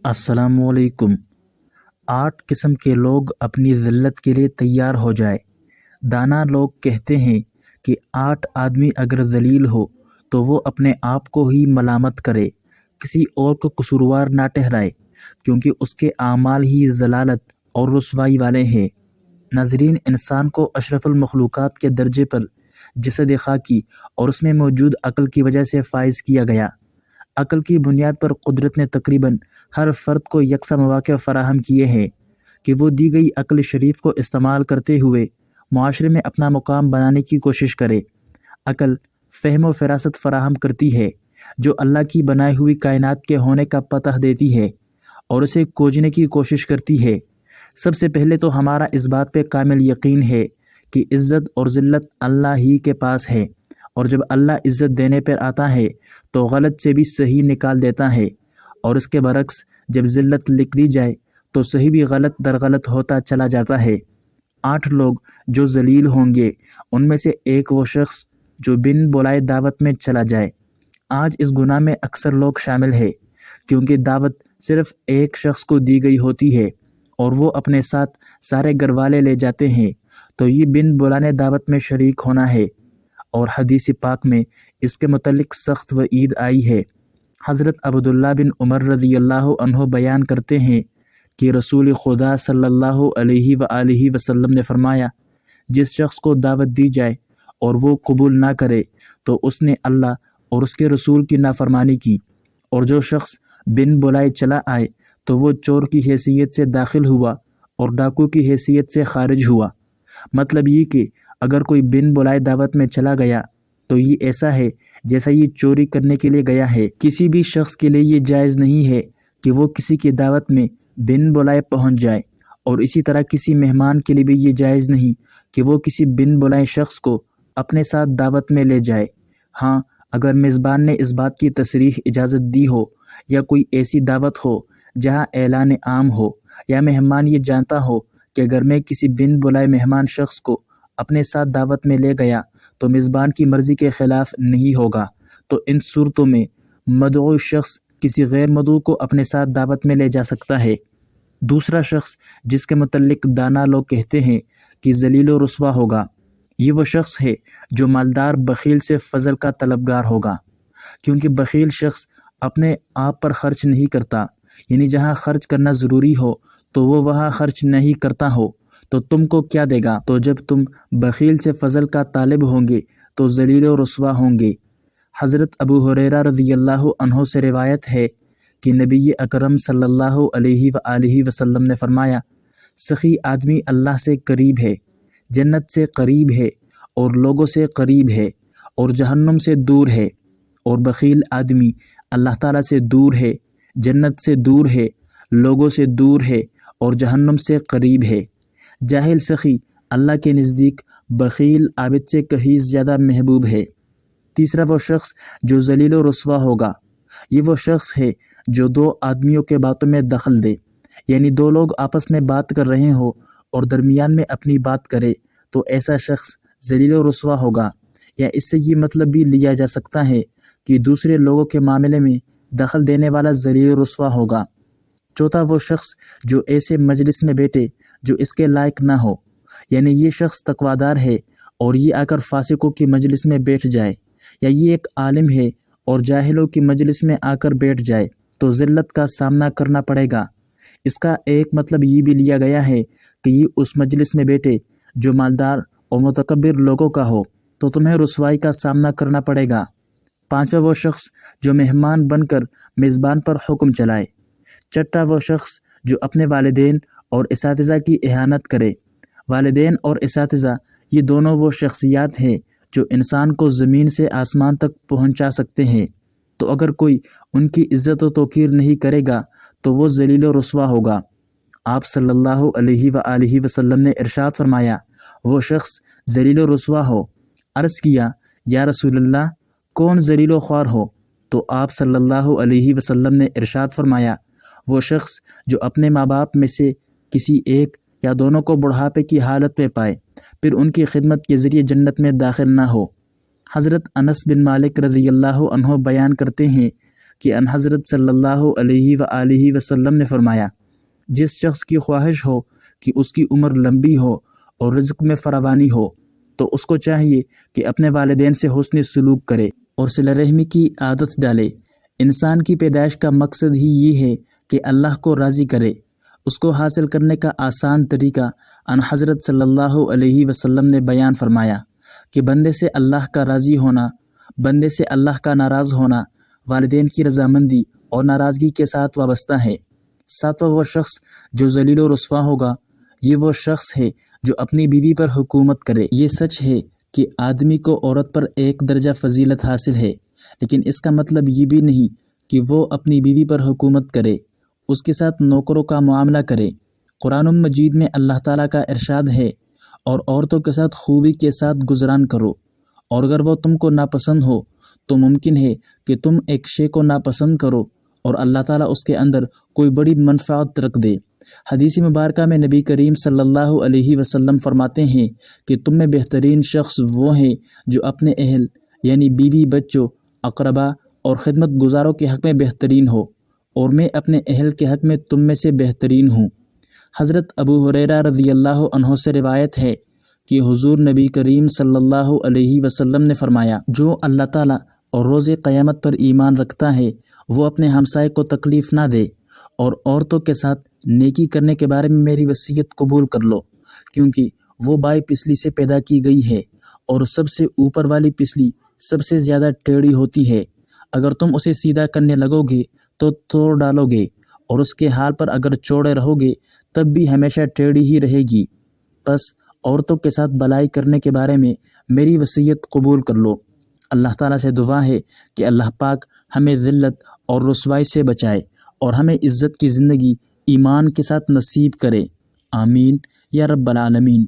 السلام علیکم۔ 8 قسم کے لوگ اپنی ذلت کے لیے تیار ہو جائے۔ دانا لوگ کہتے ہیں کہ 8 آدمی اگر ذلیل ہو تو وہ اپنے آپ کو ہی ملامت کرے، کسی اور کو قصوروار نہ ٹھہرائے، کیونکہ اس کے اعمال ہی ضلالت اور رسوائی والے ہیں۔ ناظرین، انسان کو اشرف المخلوقات کے درجے پر جسد خاکی اور اس میں موجود عقل کی وجہ سے فائز کیا گیا۔ عقل کی بنیاد پر قدرت نے تقریباً ہر فرد کو یکساں مواقع فراہم کیے ہیں کہ وہ دی گئی عقل شریف کو استعمال کرتے ہوئے معاشرے میں اپنا مقام بنانے کی کوشش کرے۔ عقل فہم و فراست فراہم کرتی ہے جو اللہ کی بنائی ہوئی کائنات کے ہونے کا پتہ دیتی ہے اور اسے کھوجنے کی کوشش کرتی ہے۔ سب سے پہلے تو ہمارا اس بات پہ کامل یقین ہے کہ عزت اور ذلت اللہ ہی کے پاس ہے، اور جب اللہ عزت دینے پر آتا ہے تو غلط سے بھی صحیح نکال دیتا ہے، اور اس کے برعکس جب ذلت لکھ دی جائے تو صحیح بھی غلط در غلط ہوتا چلا جاتا ہے۔ 8 لوگ جو ذلیل ہوں گے، ان میں سے ایک وہ شخص جو بن بلائے دعوت میں چلا جائے۔ آج اس گناہ میں اکثر لوگ شامل ہیں، کیونکہ دعوت صرف ایک شخص کو دی گئی ہوتی ہے اور وہ اپنے ساتھ سارے گھر والے لے جاتے ہیں، تو یہ بن بلانے دعوت میں شریک ہونا ہے، اور حدیث پاک میں اس کے متعلق سخت وعید آئی ہے۔ حضرت عبداللہ بن عمر رضی اللہ عنہ بیان کرتے ہیں کہ رسول خدا صلی اللہ علیہ وآلہ وسلم نے فرمایا، جس شخص کو دعوت دی جائے اور وہ قبول نہ کرے تو اس نے اللہ اور اس کے رسول کی نافرمانی کی، اور جو شخص بن بلائے چلا آئے تو وہ چور کی حیثیت سے داخل ہوا اور ڈاکو کی حیثیت سے خارج ہوا۔ مطلب یہ کہ اگر کوئی بن بلائے دعوت میں چلا گیا تو یہ ایسا ہے جیسا یہ چوری کرنے کے لیے گیا ہے۔ کسی بھی شخص کے لیے یہ جائز نہیں ہے کہ وہ کسی کی دعوت میں بن بلائے پہنچ جائے، اور اسی طرح کسی مہمان کے لیے بھی یہ جائز نہیں کہ وہ کسی بن بلائے شخص کو اپنے ساتھ دعوت میں لے جائے۔ ہاں، اگر میزبان نے اس بات کی تصریح اجازت دی ہو، یا کوئی ایسی دعوت ہو جہاں اعلان عام ہو، یا مہمان یہ جانتا ہو کہ اگر میں کسی بن بلائے مہمان شخص کو اپنے ساتھ دعوت میں لے گیا تو میزبان کی مرضی کے خلاف نہیں ہوگا، تو ان صورتوں میں مدعو شخص کسی غیر مدعو کو اپنے ساتھ دعوت میں لے جا سکتا ہے۔ دوسرا شخص جس کے متعلق دانا لوگ کہتے ہیں کہ ذلیل و رسوا ہوگا، یہ وہ شخص ہے جو مالدار بخیل سے فضل کا طلبگار ہوگا، کیونکہ بخیل شخص اپنے آپ پر خرچ نہیں کرتا، یعنی جہاں خرچ کرنا ضروری ہو تو وہ وہاں خرچ نہیں کرتا ہو تو تم کو کیا دے گا؟ تو جب تم بخیل سے فضل کا طالب ہوں گے تو ذلیل و رسوا ہوں گے۔ حضرت ابو ہریرہ رضی اللہ عنہ سے روایت ہے کہ نبی اکرم صلی اللہ علیہ وآلہ وسلم نے فرمایا، سخی آدمی اللہ سے قریب ہے، جنت سے قریب ہے، اور لوگوں سے قریب ہے، اور جہنم سے دور ہے، اور بخیل آدمی اللہ تعالیٰ سے دور ہے، جنت سے دور ہے، لوگوں سے دور ہے، اور جہنم سے قریب ہے۔ جاہل سخی اللہ کے نزدیک بخیل عابد سے کہیں زیادہ محبوب ہے۔ تیسرا وہ شخص جو ذلیل و رسوا ہوگا، یہ وہ شخص ہے جو 2 آدمیوں کے باتوں میں دخل دے، یعنی 2 لوگ آپس میں بات کر رہے ہوں اور درمیان میں اپنی بات کرے تو ایسا شخص ذلیل و رسوا ہوگا، یا اس سے یہ مطلب بھی لیا جا سکتا ہے کہ دوسرے لوگوں کے معاملے میں دخل دینے والا ذلیل و رسوا ہوگا۔ چوتھا وہ شخص جو ایسے مجلس میں بیٹھے جو اس کے لائق نہ ہو، یعنی یہ شخص تقویدار ہے اور یہ آ کر فاسقوں کی مجلس میں بیٹھ جائے، یا یہ ایک عالم ہے اور جاہلوں کی مجلس میں آ کر بیٹھ جائے تو ذلت کا سامنا کرنا پڑے گا۔ اس کا ایک مطلب یہ بھی لیا گیا ہے کہ یہ اس مجلس میں بیٹھے جو مالدار اور متکبر لوگوں کا ہو تو تمہیں رسوائی کا سامنا کرنا پڑے گا۔ پانچواں وہ شخص جو مہمان بن کر میزبان پر حکم چلائے۔ چھٹا وہ شخص جو اپنے والدین اور اساتذہ کی اہانت کرے۔ والدین اور اساتذہ یہ دونوں وہ شخصیات ہیں جو انسان کو زمین سے آسمان تک پہنچا سکتے ہیں، تو اگر کوئی ان کی عزت و توقیر نہیں کرے گا تو وہ ذلیل و رسوا ہوگا۔ آپ صلی اللہ علیہ وآلہ وسلم نے ارشاد فرمایا، وہ شخص ذلیل و رسوا ہو۔ عرض کیا، یا رسول اللہ، کون ذلیل و خوار ہو؟ تو آپ صلی اللہ علیہ وسلم نے ارشاد فرمایا، وہ شخص جو اپنے ماں باپ میں سے کسی ایک یا دونوں کو بڑھاپے کی حالت میں پائے، پھر ان کی خدمت کے ذریعے جنت میں داخل نہ ہو۔ حضرت انس بن مالک رضی اللہ عنہ بیان کرتے ہیں کہ ان حضرت صلی اللہ علیہ وآلہ وسلم نے فرمایا، جس شخص کی خواہش ہو کہ اس کی عمر لمبی ہو اور رزق میں فراوانی ہو تو اس کو چاہیے کہ اپنے والدین سے حسن سلوک کرے اور صلہ رحمی کی عادت ڈالے۔ انسان کی پیدائش کا مقصد ہی یہ ہے کہ اللہ کو راضی کرے۔ اس کو حاصل کرنے کا آسان طریقہ ان حضرت صلی اللہ علیہ وسلم نے بیان فرمایا کہ بندے سے اللہ کا راضی ہونا، بندے سے اللہ کا ناراض ہونا والدین کی رضامندی اور ناراضگی کے ساتھ وابستہ ہے۔ ساتواں وہ شخص جو ذلیل و رسوا ہوگا، یہ وہ شخص ہے جو اپنی بیوی پر حکومت کرے۔ یہ سچ ہے کہ آدمی کو عورت پر ایک درجہ فضیلت حاصل ہے، لیکن اس کا مطلب یہ بھی نہیں کہ وہ اپنی بیوی پر حکومت کرے، اس کے ساتھ نوکروں کا معاملہ کرے۔ قرآن مجید میں اللہ تعالیٰ کا ارشاد ہے، اور عورتوں کے ساتھ خوبی کے ساتھ گزران کرو، اور اگر وہ تم کو ناپسند ہو تو ممکن ہے کہ تم ایک شے کو ناپسند کرو اور اللہ تعالیٰ اس کے اندر کوئی بڑی منفعت رکھ دے۔ حدیث مبارکہ میں نبی کریم صلی اللہ علیہ وسلم فرماتے ہیں کہ تم میں بہترین شخص وہ ہیں جو اپنے اہل یعنی بیوی، بچوں، اقربا اور خدمت گزاروں کے حق میں بہترین ہو، اور میں اپنے اہل کے حق میں تم میں سے بہترین ہوں۔ حضرت ابو ہریرہ رضی اللہ عنہ سے روایت ہے کہ حضور نبی کریم صلی اللہ علیہ وسلم نے فرمایا، جو اللہ تعالیٰ اور روز قیامت پر ایمان رکھتا ہے وہ اپنے ہمسائے کو تکلیف نہ دے، اور عورتوں کے ساتھ نیکی کرنے کے بارے میں میری وصیت قبول کر لو، کیونکہ وہ بائیں پسلی سے پیدا کی گئی ہے اور سب سے اوپر والی پسلی سب سے زیادہ ٹیڑھی ہوتی ہے۔ اگر تم اسے سیدھا کرنے لگو گے تو توڑ ڈالو گے، اور اس کے حال پر اگر چوڑے رہو گے تب بھی ہمیشہ ٹیڑھی ہی رہے گی۔ بس عورتوں کے ساتھ بلائی کرنے کے بارے میں میری وصیت قبول کر لو۔ اللہ تعالیٰ سے دعا ہے کہ اللہ پاک ہمیں ذلت اور رسوائی سے بچائے اور ہمیں عزت کی زندگی ایمان کے ساتھ نصیب کرے۔ آمین یا رب العالمین۔